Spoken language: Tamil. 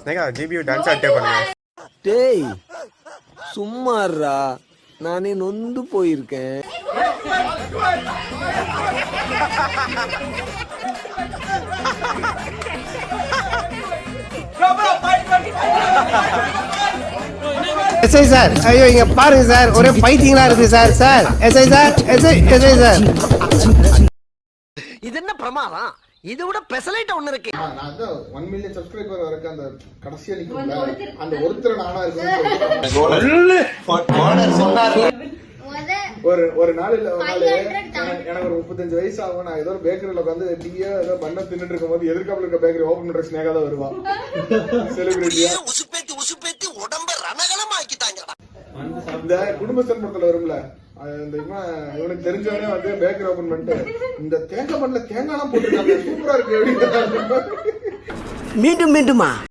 ஸ்னேகா ஜிபியூ டான்ஸ் ஆட்டே பண்ணுங்க. டேய் சும்மாறா, நானே நொந்து போயிருக்கேன். எஸ்ஐ சார், ஐயோ இங்க பாருங்க சார், ஒரே ஃபைட்டிங்களா இருக்கு sir. Sir SI sir, SI sir. இது என்ன பிரமாதம்? இது விட பெசலைட் ஒண்ணு இருக்கு. நான் அந்த 1 மில்லியன் சப்ஸ்கிரைபர் வரைக்கும் அந்த கடைசியா நிக்கும்ல, அந்த ஒருத்தர் நானா இருக்கேன். ஒரு நாள் இல்ல ஒரு நாள் எனக்கு ஒரு 35 வயசு ஆகும். நான் ஏதோ ஒரு பேக்கரியில உட்காந்து டீயா ஏதோ பண்ண தின்னுட்டு இருக்கும் போது எதிர்காப்புல இருக்க பேக்கரி ஓபன் பண்ற ஸ்னேகா தான் வருவான். செலிபிரிட்டியா உசுப்பேத்தி உடம்ப ரணகலமா ஆக்கிட்டாங்கடா. இந்த குடும்பஸ்தன் படத்துல வரும்ல, இந்த இவனுக்கு தெரிஞ்சவனே வந்து பேக்கரி ஓபன் பண்ணிட்டு இந்த தேங்காய் பண்ணல தேங்காய்லாம் போட்டுருக்காங்க, சூப்பரா இருக்கு. மீண்டும் மீண்டுமா?